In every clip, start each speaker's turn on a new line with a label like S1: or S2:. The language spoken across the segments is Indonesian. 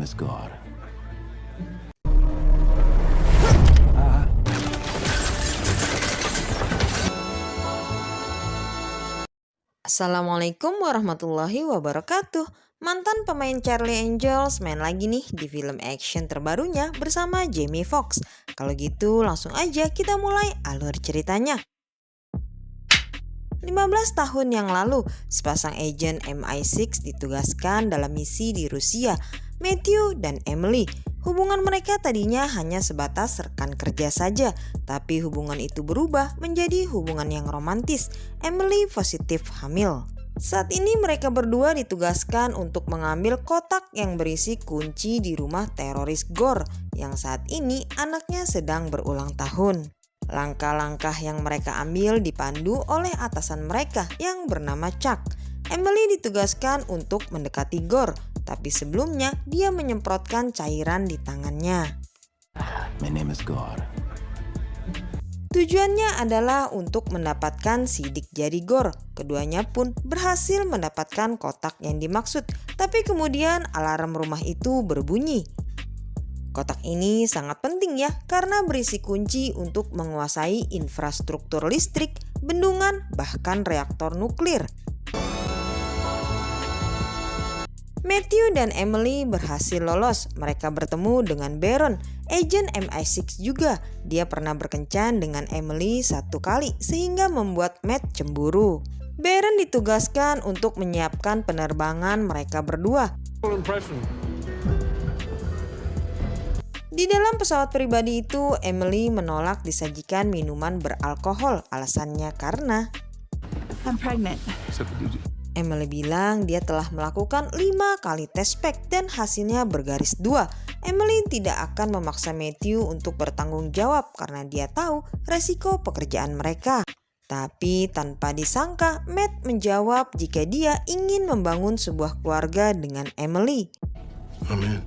S1: is God.
S2: Assalamualaikum warahmatullahi wabarakatuh. Mantan pemain Charlie Angels main lagi nih di film action terbarunya bersama Jamie Foxx. Kalau gitu langsung aja kita mulai alur ceritanya. 15 tahun yang lalu, sepasang agen MI6 ditugaskan dalam misi di Rusia. Matthew dan Emily. Hubungan mereka tadinya hanya sebatas rekan kerja saja, tapi hubungan itu berubah menjadi hubungan yang romantis. Emily positif hamil. Saat ini mereka berdua ditugaskan untuk mengambil kotak yang berisi kunci di rumah teroris Gore yang saat ini anaknya sedang berulang tahun. Langkah-langkah yang mereka ambil dipandu oleh atasan mereka yang bernama Chuck. Emily ditugaskan untuk mendekati Gore, tapi sebelumnya dia menyemprotkan cairan di tangannya.
S1: My name is God.
S2: Tujuannya adalah untuk mendapatkan sidik jari Gore. Keduanya pun berhasil mendapatkan kotak yang dimaksud, tapi kemudian alarm rumah itu berbunyi. Kotak ini sangat penting ya, karena berisi kunci untuk menguasai infrastruktur listrik, bendungan, bahkan reaktor nuklir. Matthew dan Emily berhasil lolos. Mereka bertemu dengan Baron, agen MI6 juga. Dia pernah berkencan dengan Emily 1 kali sehingga membuat Matt cemburu. Baron ditugaskan untuk menyiapkan penerbangan mereka berdua. Di dalam pesawat pribadi itu, Emily menolak disajikan minuman beralkohol. Alasannya karena
S3: I'm pregnant.
S2: Emily bilang dia telah melakukan 5 kali tes pack dan hasilnya bergaris 2. Emily tidak akan memaksa Matthew untuk bertanggung jawab karena dia tahu resiko pekerjaan mereka. Tapi tanpa disangka, Matt menjawab jika dia ingin membangun sebuah keluarga dengan Emily.
S4: Amin.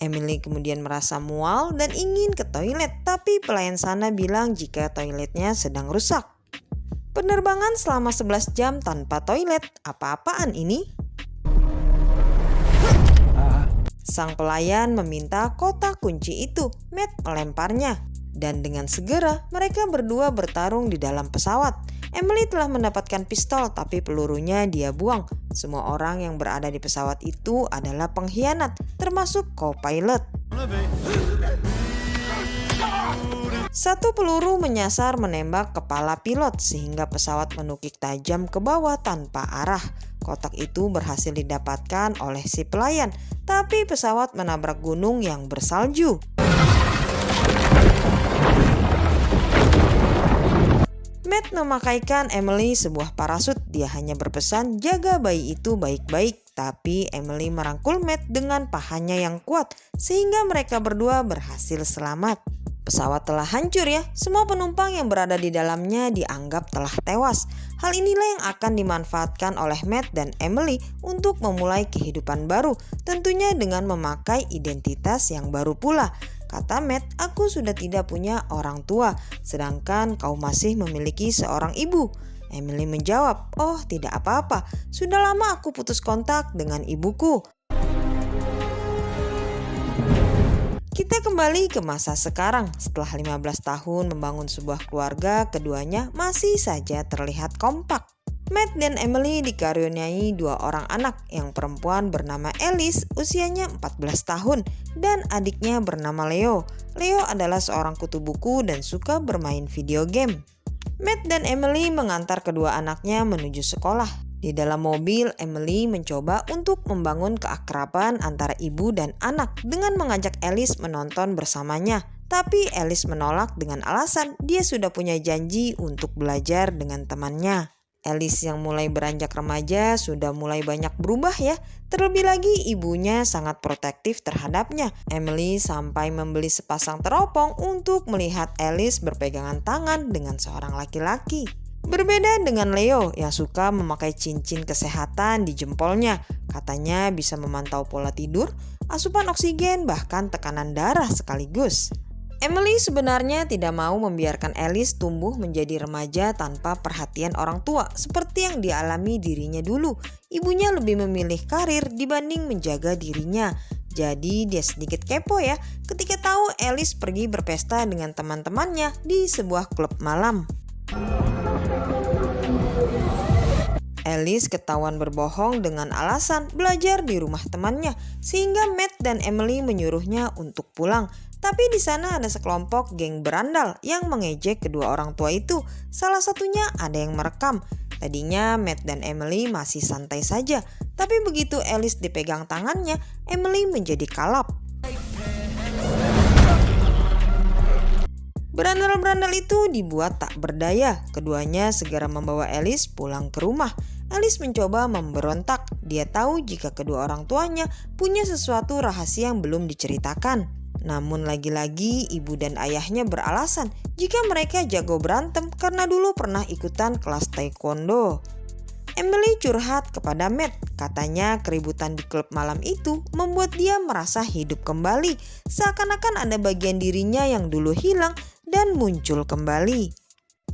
S2: Emily kemudian merasa mual dan ingin ke toilet, tapi pelayan sana bilang jika toiletnya sedang rusak. Penerbangan selama 11 jam tanpa toilet, apa-apaan ini? Sang pelayan meminta kotak kunci itu. Matt melemparnya, dan dengan segera mereka berdua bertarung di dalam pesawat. Emily telah mendapatkan pistol, tapi pelurunya dia buang. Semua orang yang berada di pesawat itu adalah pengkhianat, termasuk co-pilot. Satu peluru menyasar menembak kepala pilot sehingga pesawat menukik tajam ke bawah tanpa arah. Kotak itu berhasil didapatkan oleh si pelayan, tapi pesawat menabrak gunung yang bersalju. Matt memakaikan Emily sebuah parasut. Dia hanya berpesan jaga bayi itu baik-baik, tapi Emily merangkul Matt dengan pahanya yang kuat sehingga mereka berdua berhasil selamat. Pesawat telah hancur ya, semua penumpang yang berada di dalamnya dianggap telah tewas. Hal inilah yang akan dimanfaatkan oleh Matt dan Emily untuk memulai kehidupan baru, tentunya dengan memakai identitas yang baru pula. Kata Matt, aku sudah tidak punya orang tua, sedangkan kau masih memiliki seorang ibu. Emily menjawab, oh tidak apa-apa, sudah lama aku putus kontak dengan ibuku. Kita kembali ke masa sekarang. Setelah 15 tahun membangun sebuah keluarga, keduanya masih saja terlihat kompak. Matt dan Emily dikaruniai 2 orang anak. Yang perempuan bernama Alice, usianya 14 tahun, dan adiknya bernama Leo. Leo adalah seorang kutu buku dan suka bermain video game. Matt dan Emily mengantar kedua anaknya menuju sekolah. Di dalam mobil, Emily mencoba untuk membangun keakraban antara ibu dan anak dengan mengajak Alice menonton bersamanya. Tapi Alice menolak dengan alasan dia sudah punya janji untuk belajar dengan temannya. Alice yang mulai beranjak remaja sudah mulai banyak berubah ya. Terlebih lagi ibunya sangat protektif terhadapnya. Emily sampai membeli sepasang teropong untuk melihat Alice berpegangan tangan dengan seorang laki-laki. Berbeda dengan Leo yang suka memakai cincin kesehatan di jempolnya. Katanya bisa memantau pola tidur, asupan oksigen, bahkan tekanan darah sekaligus. Emily sebenarnya tidak mau membiarkan Alice tumbuh menjadi remaja tanpa perhatian orang tua seperti yang dialami dirinya dulu. Ibunya lebih memilih karir dibanding menjaga dirinya. Jadi dia sedikit kepo ya ketika tahu Alice pergi berpesta dengan teman-temannya di sebuah klub malam. Alice ketahuan berbohong dengan alasan belajar di rumah temannya, sehingga Matt dan Emily menyuruhnya untuk pulang. Tapi di sana ada sekelompok geng berandal yang mengejek kedua orang tua itu. Salah satunya ada yang merekam. Tadinya Matt dan Emily masih santai saja, tapi begitu Alice dipegang tangannya, Emily menjadi kalap. Berandal-berandal itu dibuat tak berdaya. Keduanya segera membawa Alice pulang ke rumah. Alice mencoba memberontak. Dia tahu jika kedua orang tuanya punya sesuatu rahasia yang belum diceritakan. Namun lagi-lagi ibu dan ayahnya beralasan jika mereka jago berantem karena dulu pernah ikutan kelas taekwondo. Emily curhat kepada Matt. Katanya keributan di klub malam itu membuat dia merasa hidup kembali. Seakan-akan ada bagian dirinya yang dulu hilang dan muncul kembali.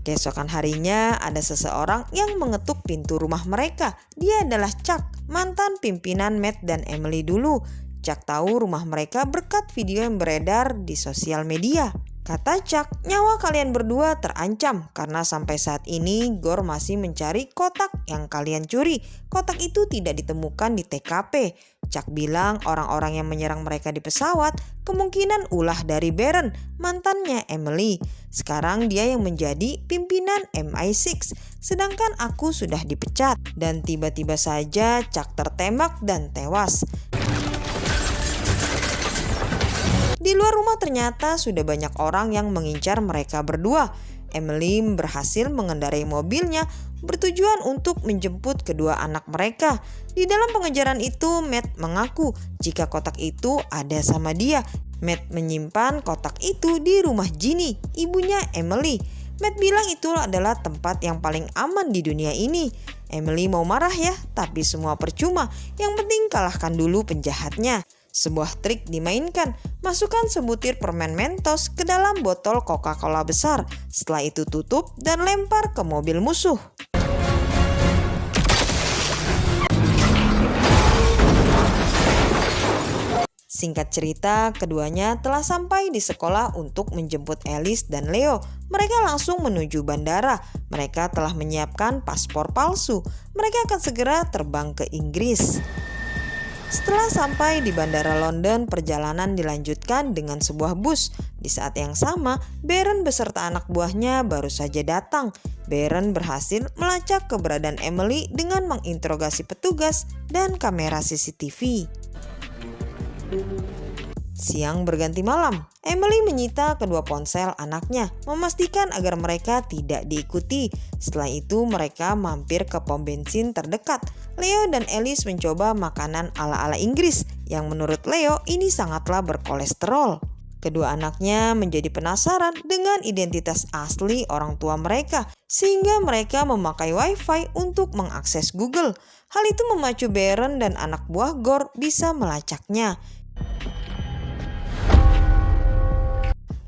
S2: Keesokan harinya ada seseorang yang mengetuk pintu rumah mereka. Dia adalah Chuck, mantan pimpinan Matt dan Emily dulu. Chuck tahu rumah mereka berkat video yang beredar di sosial media. Kata Chuck, nyawa kalian berdua terancam karena sampai saat ini Gore masih mencari kotak yang kalian curi. Kotak itu tidak ditemukan di TKP. Chuck bilang orang-orang yang menyerang mereka di pesawat kemungkinan ulah dari Baron, mantannya Emily. Sekarang dia yang menjadi pimpinan MI6, sedangkan aku sudah dipecat. Dan tiba-tiba saja Chuck tertembak dan tewas. Di luar rumah ternyata sudah banyak orang yang mengincar mereka berdua. Emily berhasil mengendarai mobilnya bertujuan untuk menjemput kedua anak mereka. Di dalam pengejaran itu, Matt mengaku jika kotak itu ada sama dia. Matt menyimpan kotak itu di rumah Ginny, ibunya Emily. Matt bilang itu adalah tempat yang paling aman di dunia ini. Emily mau marah ya, tapi semua percuma. Yang penting kalahkan dulu penjahatnya. Sebuah trik dimainkan, masukkan sebutir permen Mentos ke dalam botol Coca-Cola besar. Setelah itu tutup dan lempar ke mobil musuh. Singkat cerita, keduanya telah sampai di sekolah untuk menjemput Alice dan Leo. Mereka langsung menuju bandara. Mereka telah menyiapkan paspor palsu. Mereka akan segera terbang ke Inggris. Setelah sampai di bandara London, perjalanan dilanjutkan dengan sebuah bus. Di saat yang sama, Baron beserta anak buahnya baru saja datang. Baron berhasil melacak keberadaan Emily dengan menginterogasi petugas dan kamera CCTV. Siang berganti malam, Emily menyita kedua ponsel anaknya, memastikan agar mereka tidak diikuti. Setelah itu mereka mampir ke pom bensin terdekat. Leo dan Alice mencoba makanan ala-ala Inggris, yang menurut Leo ini sangatlah berkolesterol. Kedua anaknya menjadi penasaran dengan identitas asli orang tua mereka, sehingga mereka memakai wifi untuk mengakses Google. Hal itu memacu Baron dan anak buah Gore bisa melacaknya.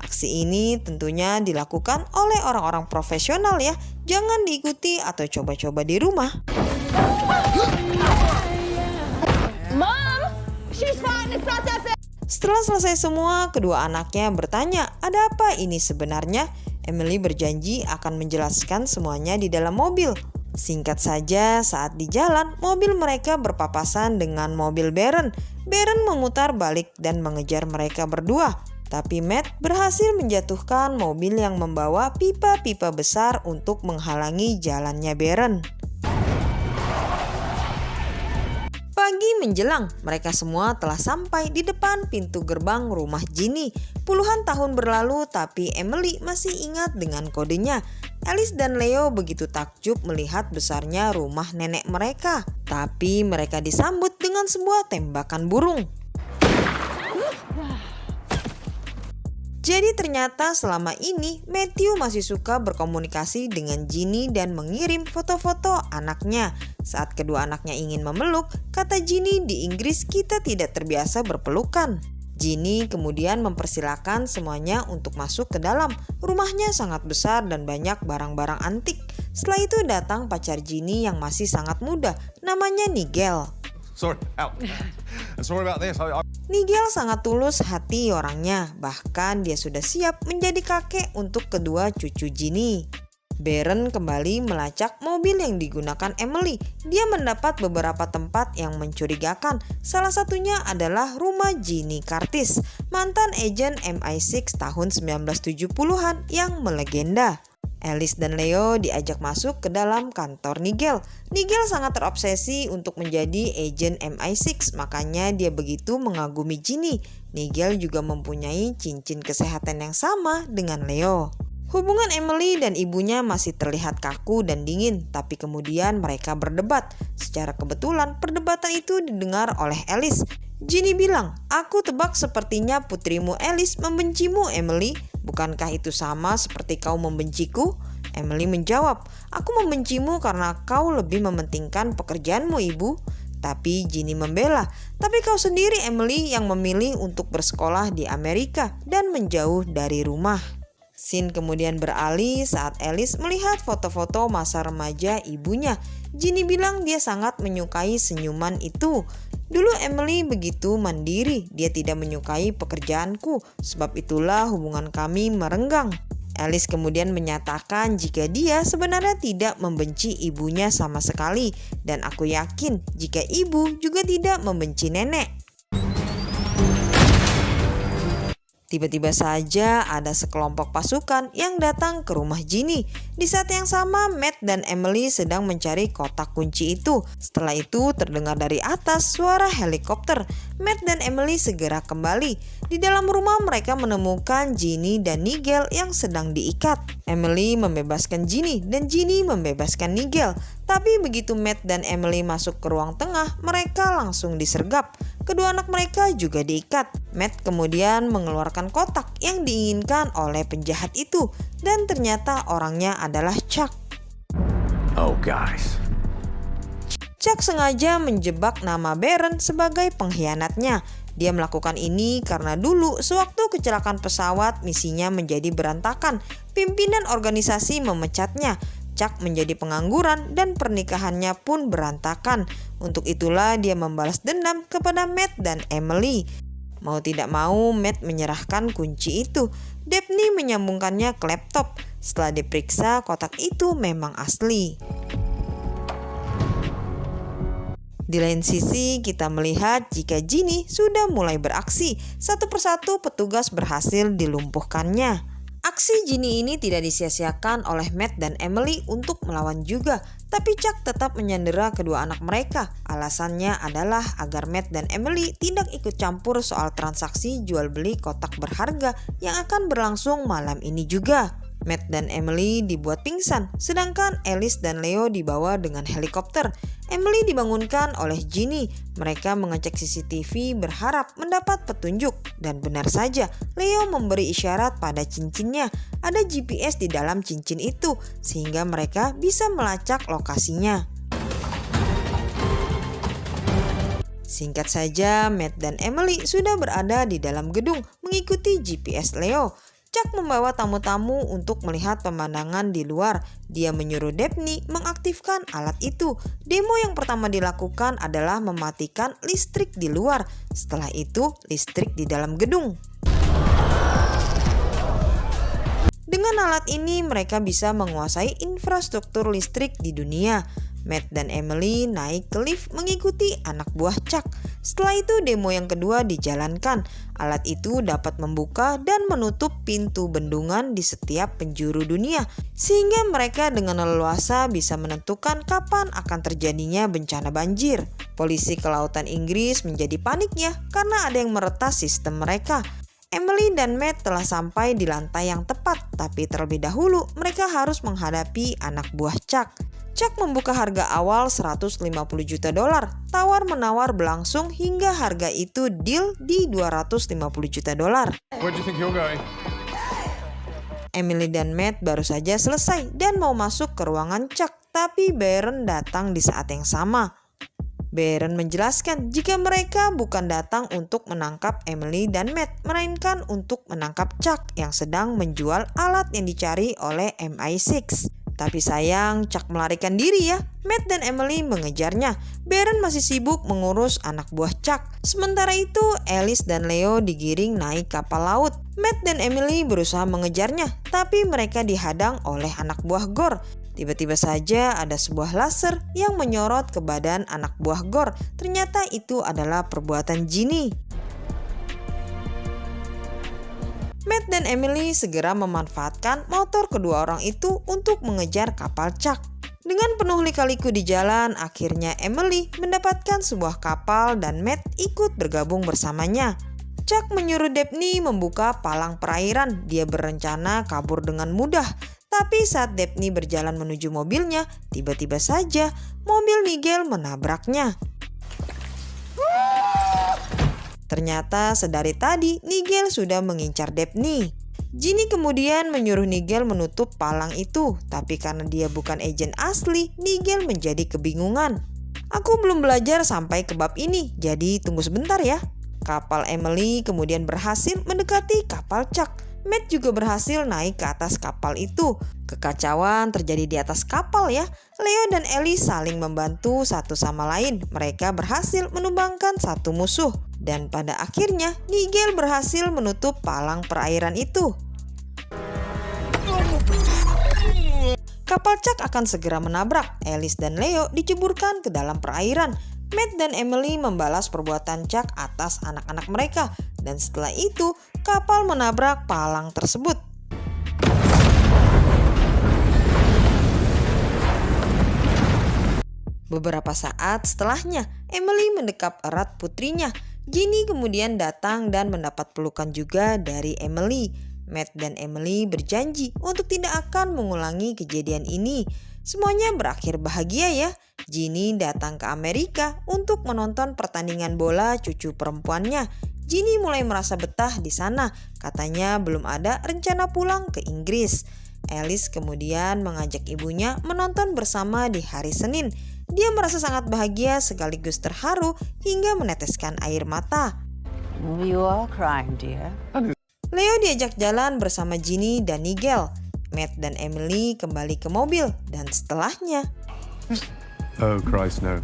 S2: Aksi ini tentunya dilakukan oleh orang-orang profesional ya, jangan diikuti atau coba-coba di rumah.
S3: Mom, she's fine. It's not that bad.
S2: Setelah selesai semua, kedua anaknya bertanya, ada apa ini sebenarnya? Emily berjanji akan menjelaskan semuanya di dalam mobil. Singkat saja, saat di jalan, mobil mereka berpapasan dengan mobil Baron. Baron memutar balik dan mengejar mereka berdua. Tapi Matt berhasil menjatuhkan mobil yang membawa pipa-pipa besar untuk menghalangi jalannya Baron. Pagi menjelang, mereka semua telah sampai di depan pintu gerbang rumah Ginny. Puluhan tahun berlalu, tapi Emily masih ingat dengan kodenya. Alice dan Leo begitu takjub melihat besarnya rumah nenek mereka. Tapi mereka disambut dengan sebuah tembakan burung. Jadi ternyata selama ini Matthew masih suka berkomunikasi dengan Ginny dan mengirim foto-foto anaknya. Saat kedua anaknya ingin memeluk, kata Ginny, di Inggris kita tidak terbiasa berpelukan. Ginny kemudian mempersilahkan semuanya untuk masuk ke dalam. Rumahnya sangat besar dan banyak barang-barang antik. Setelah itu datang pacar Ginny yang masih sangat muda, namanya Nigel.
S4: Sorry, out. Sorry about this.
S2: Nigel sangat tulus hati orangnya, bahkan dia sudah siap menjadi kakek untuk kedua cucu Ginny. Baron kembali melacak mobil yang digunakan Emily. Dia mendapat beberapa tempat yang mencurigakan. Salah satunya adalah rumah Ginny Curtis, mantan agen MI6 tahun 1970-an yang melegenda. Alice dan Leo diajak masuk ke dalam kantor Nigel. Nigel sangat terobsesi untuk menjadi agen MI6, makanya dia begitu mengagumi Ginny. Nigel juga mempunyai cincin kesehatan yang sama dengan Leo. Hubungan Emily dan ibunya masih terlihat kaku dan dingin, tapi kemudian mereka berdebat. Secara kebetulan perdebatan itu didengar oleh Alice. Ginny bilang, "Aku tebak sepertinya putrimu Alice membencimu, Emily. Bukankah itu sama seperti kau membenciku?" Emily menjawab, "Aku membencimu karena kau lebih mementingkan pekerjaanmu, ibu." Tapi Ginny membela, "Tapi kau sendiri, Emily, yang memilih untuk bersekolah di Amerika dan menjauh dari rumah." Scene kemudian beralih saat Alice melihat foto-foto masa remaja ibunya. Ginny bilang dia sangat menyukai senyuman itu. "Dulu Emily begitu mandiri, dia tidak menyukai pekerjaanku, sebab itulah hubungan kami merenggang." Alice kemudian menyatakan jika dia sebenarnya tidak membenci ibunya sama sekali, dan aku yakin jika ibu juga tidak membenci nenek. Tiba-tiba saja ada sekelompok pasukan yang datang ke rumah Ginny. Di saat yang sama, Matt dan Emily sedang mencari kotak kunci itu. Setelah itu terdengar dari atas suara helikopter. Matt dan Emily segera kembali. Di dalam rumah mereka menemukan Ginny dan Nigel yang sedang diikat. Emily membebaskan Ginny dan Ginny membebaskan Nigel. Tapi begitu Matt dan Emily masuk ke ruang tengah, mereka langsung disergap. Kedua anak mereka juga diikat. Matt kemudian mengeluarkan kotak yang diinginkan oleh penjahat itu, dan ternyata orangnya adalah Chuck.
S1: Oh, guys.
S2: Chuck sengaja menjebak nama Baron sebagai pengkhianatnya. Dia melakukan ini karena dulu sewaktu kecelakaan pesawat misinya menjadi berantakan. Pimpinan organisasi memecatnya. Chuck menjadi pengangguran dan pernikahannya pun berantakan. Untuk itulah dia membalas dendam kepada Matt dan Emily. Mau tidak mau, Matt menyerahkan kunci itu. Daphne menyambungkannya ke laptop. Setelah diperiksa, kotak itu memang asli. Di lain sisi, kita melihat jika Ginny sudah mulai beraksi. Satu persatu petugas berhasil dilumpuhkannya. Aksi Ginny ini tidak disia-siakan oleh Matt dan Emily untuk melawan juga, tapi Chuck tetap menyandera kedua anak mereka. Alasannya adalah agar Matt dan Emily tidak ikut campur soal transaksi jual beli kotak berharga yang akan berlangsung malam ini juga. Matt dan Emily dibuat pingsan, sedangkan Alice dan Leo dibawa dengan helikopter. Emily dibangunkan oleh Ginny. Mereka mengecek CCTV berharap mendapat petunjuk. Dan benar saja, Leo memberi isyarat pada cincinnya. Ada GPS di dalam cincin itu, sehingga mereka bisa melacak lokasinya. Singkat saja, Matt dan Emily sudah berada di dalam gedung mengikuti GPS Leo. Chuck membawa tamu-tamu untuk melihat pemandangan di luar. Dia menyuruh Daphne mengaktifkan alat itu. Demo yang pertama dilakukan adalah mematikan listrik di luar. Setelah itu, listrik di dalam gedung. Dengan alat ini, mereka bisa menguasai infrastruktur listrik di dunia. Matt dan Emily naik ke lift mengikuti anak buah Chuck. Setelah itu demo yang kedua dijalankan. Alat itu dapat membuka dan menutup pintu bendungan di setiap penjuru dunia, sehingga mereka dengan leluasa bisa menentukan kapan akan terjadinya bencana banjir. Polisi kelautan Inggris menjadi paniknya karena ada yang meretas sistem mereka. Emily dan Matt telah sampai di lantai yang tepat, tapi terlebih dahulu mereka harus menghadapi anak buah Chuck. Chuck membuka harga awal $150 juta. Tawar-menawar berlangsung hingga harga itu deal di $250 juta.
S4: Where do you think you're going?
S2: Emily dan Matt baru saja selesai dan mau masuk ke ruangan Chuck, tapi Baron datang di saat yang sama. Baron menjelaskan jika mereka bukan datang untuk menangkap Emily dan Matt, melainkan untuk menangkap Chuck yang sedang menjual alat yang dicari oleh MI6. Tapi sayang, Chuck melarikan diri ya. Matt dan Emily mengejarnya. Baron masih sibuk mengurus anak buah Chuck. Sementara itu, Alice dan Leo digiring naik kapal laut. Matt dan Emily berusaha mengejarnya, tapi mereka dihadang oleh anak buah Gore. Tiba-tiba saja ada sebuah laser yang menyorot ke badan anak buah Gore. Ternyata itu adalah perbuatan Ginny. Matt dan Emily segera memanfaatkan motor kedua orang itu untuk mengejar kapal Chuck. Dengan penuh lika-liku di jalan, akhirnya Emily mendapatkan sebuah kapal dan Matt ikut bergabung bersamanya. Chuck menyuruh Dabney membuka palang perairan. Dia berencana kabur dengan mudah. Tapi saat Dabney berjalan menuju mobilnya, tiba-tiba saja mobil Nigel menabraknya. Ternyata sedari tadi Nigel sudah mengincar Dabney. Ginny kemudian menyuruh Nigel menutup palang itu, tapi karena dia bukan agen asli, Nigel menjadi kebingungan. Aku belum belajar sampai ke bab ini, jadi tunggu sebentar ya. Kapal Emily kemudian berhasil mendekati kapal Chuck. Matt juga berhasil naik ke atas kapal itu. Kekacauan terjadi di atas kapal ya. Leo dan Ellie saling membantu satu sama lain. Mereka berhasil menumbangkan satu musuh. Dan pada akhirnya Nigel berhasil menutup palang perairan itu. Kapal Chuck akan segera menabrak. Alice dan Leo diceburkan ke dalam perairan. Matt dan Emily membalas perbuatan Chuck atas anak-anak mereka. Dan setelah itu, kapal menabrak palang tersebut. Beberapa saat setelahnya, Emily mendekap erat putrinya. Ginny kemudian datang dan mendapat pelukan juga dari Emily. Matt dan Emily berjanji untuk tidak akan mengulangi kejadian ini. Semuanya berakhir bahagia ya. Ginny datang ke Amerika untuk menonton pertandingan bola cucu perempuannya. Ginny mulai merasa betah di sana. Katanya belum ada rencana pulang ke Inggris. Alice kemudian mengajak ibunya menonton bersama di hari Senin. Dia merasa sangat bahagia sekaligus terharu hingga meneteskan air mata.
S4: You are crying, dear.
S2: Leo diajak jalan bersama Ginny dan Nigel. Matt dan Emily kembali ke mobil dan setelahnya
S1: Oh Christ, no.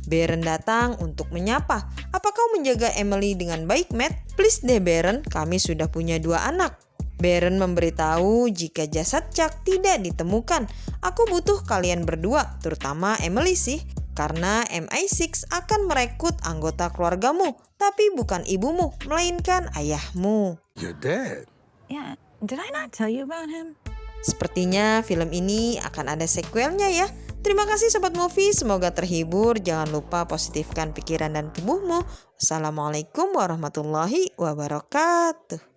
S2: Baron datang untuk menyapa. Apa kau menjaga Emily dengan baik, Matt? Please deh Baron, kami sudah punya 2 anak. Baron memberitahu jika jasad Chuck tidak ditemukan. Aku butuh kalian berdua, terutama Emily sih. Karena MI6 akan merekrut anggota keluargamu, tapi bukan ibumu, melainkan ayahmu.
S1: You're dead.
S4: Yeah, did I not tell you about him?
S2: Sepertinya film ini akan ada sequelnya ya. Terima kasih Sobat Movie, semoga terhibur. Jangan lupa positifkan pikiran dan tubuhmu. Wassalamualaikum warahmatullahi wabarakatuh.